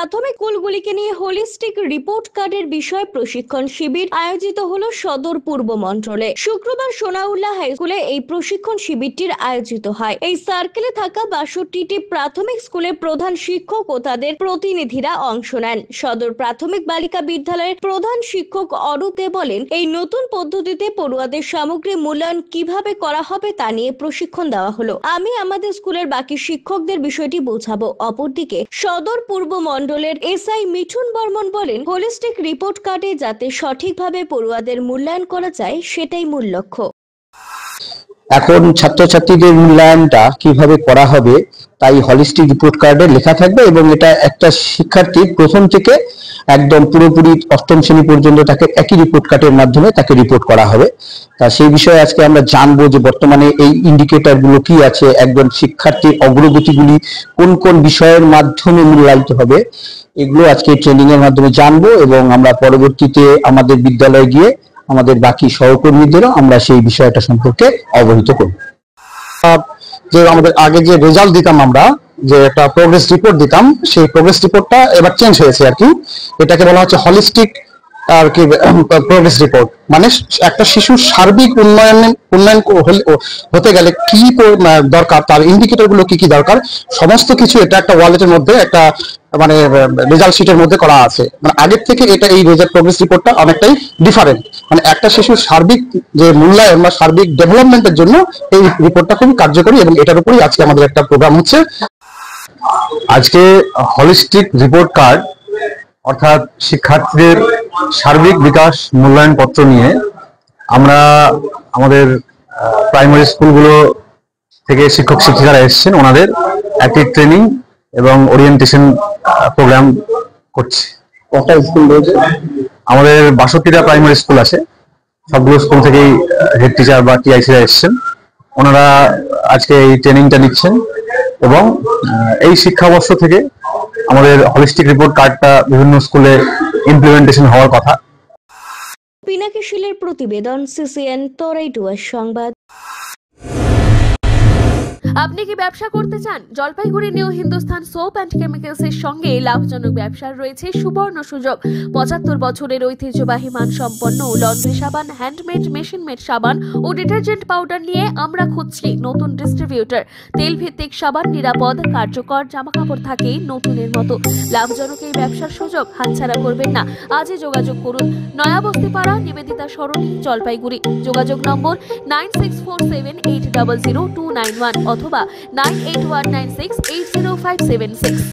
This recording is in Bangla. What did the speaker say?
প্রাথমিক স্কুলগুলিকে নিয়ে হোলিস্টিক রিপোর্ট কার্ডের বিষয় প্রশিক্ষণ শিবির আয়োজিত হলো সদর পূর্ব মন্ডলে। শুক্রবার সোনাউল্লাহ হাই স্কুলে এই প্রশিক্ষণ শিবিরটির আয়োজিত হয়। এই সার্কেলে থাকা ৬২টি প্রাথমিক স্কুলের প্রধান শিক্ষক ও তাদের প্রতিনিধিরা অংশ নেন। সদর প্রাথমিক বালিকা বিদ্যালয়ের প্রধান শিক্ষক অরূপ দে বলেন, এই নতুন পদ্ধতিতে পড়ুয়াদের সামগ্রী মূল্যায়ন কিভাবে করা হবে তা নিয়ে প্রশিক্ষণ দেওয়া হলো। আমি আমাদের স্কুলের বাকি শিক্ষকদের বিষয়টি বোঝাবো। অপরদিকে সদর পূর্ব মন্ডলের এসআই মিঠুন বর্মন বলেন, হোলিস্টিক রিপোর্ট কার্ডে যাতে সঠিকভাবে পড়ুয়াদের মূল্যায়ন করা যায় সেটাই মূল লক্ষ্য। এখন ছাত্রছাত্রীদের মূল্যায়নটা কিভাবে করা হবে তাই হলিস্টিক রিপোর্ট কার্ডে লেখা থাকবে এবং এটা একটা শিক্ষার্থী প্রথম থেকে একদম পুরোপুরি অষ্টম শ্রেণী পর্যন্ত তাকে একই রিপোর্ট কার্ডের মাধ্যমে তাকে রিপোর্ট করা হবে। তা সেই বিষয়ে আজকে আমরা জানবো যে বর্তমানে এই ইন্ডিকেটর গুলো কি আছে, একজন শিক্ষার্থীর অগ্রগতিগুলি কোন কোন বিষয়ের মাধ্যমে মূল্যায়িত হবে, এগুলো আজকে ট্রেনিং এর মাধ্যমে জানবো এবং আমরা পরবর্তীতে আমাদের বিদ্যালয়ে গিয়ে আমাদের বাকি সহকর্মীদেরও আমরা সেই বিষয়টা সম্পর্কে অবহিত করব। যে আমাদের আগে যে রেজাল্ট দিতাম, আমরা যে একটা প্রোগ্রেস রিপোর্ট দিতাম, সেই প্রোগ্রেস রিপোর্টটা এবার চেঞ্জ হয়েছে আর কি। এটাকে বলা হচ্ছে হলিস্টিক আর কি প্রোগ্রেস রিপোর্ট। মানে একটা শিশুর সার্বিক উন্নয়ন হতে গেলে কি দরকার, তার ইন্ডিকেটর গুলো কি কি দরকার, সমস্ত কিছু এটা একটা ওয়ালেটের মধ্যে একটা মানে রেজাল্ট শিটের মধ্যে করা আছে। মানে আগের থেকে এটা এই রেজাল্ট প্রোগ্রেস রিপোর্টটা অনেকটাই ডিফারেন্ট। মানে একটা শিশুর সার্বিক যে মূল্যায়ন বা সার্বিক ডেভেলপমেন্টের জন্য এই রিপোর্টটা খুবই কার্যকরী এবং এটার উপরই আজকে আমাদের একটা প্রোগ্রাম হচ্ছে। আজকে হলিস্টিক রিপোর্ট কার্ড অর্থাৎ শিক্ষার্থীদের সার্বিক বিকাশ মূল্যায়ন পত্র নিয়ে আমরা আমাদের প্রাইমারি স্কুলগুলো থেকে শিক্ষক শিক্ষিকারা এসেছেন, ওনাদের একটি ট্রেনিং এবং ওরিয়েন্টেশন প্রোগ্রাম করছি। কটা স্কুল রয়েছে? আমাদের ৬২টা প্রাইমারি স্কুল আছে। সবগুলো স্কুল থেকেই হেড টিচার বা টিআইসিরা এসেছেন। ওনারা আজকে এই ট্রেনিংটা নিচ্ছেন এবং এই শিক্ষাবর্ষ থেকে আমাদের হলিস্টিক রিপোর্ট কার্ডটা বিভিন্ন স্কুলে ইমপ্লিমেন্টেশন হওয়ার কথা। পিনাকি শীলের প্রতিবেদন, সিসিএন তরাইটুয়ার সংবাদ। আপনি কি ব্যবসা করতে চান? Jalpaiguri new Hindustan soap and chemicals এর সঙ্গে লাভজনক ব্যবসার রয়েছে সুবর্ণ সুযোগ। ৭৫ বছরের ঐতিহ্যবাহী মানসম্পন্ন লন্ড্রি সাবান, হ্যান্ডমেড, মেশিন মেড সাবান ও ডিটারজেন্ট পাউডার নিয়ে আমরা খুঁজছি নতুন ডিস্ট্রিবিউটর। তেল ভিত্তিক সাবান, নিরাপদ, কার্যকর, জামাকাপড় থাকে নতুনের মতো। লাভজনক এই ব্যবসার সুযোগ হাতছাড়া করবেন না। আজই যোগাযোগ করুন। নয়াবস্তিপাড়া, নিবেদিতা সরণি, জলপাইগুড়ি। যোগাযোগ নম্বর 9647800291 অথবা 9819680576।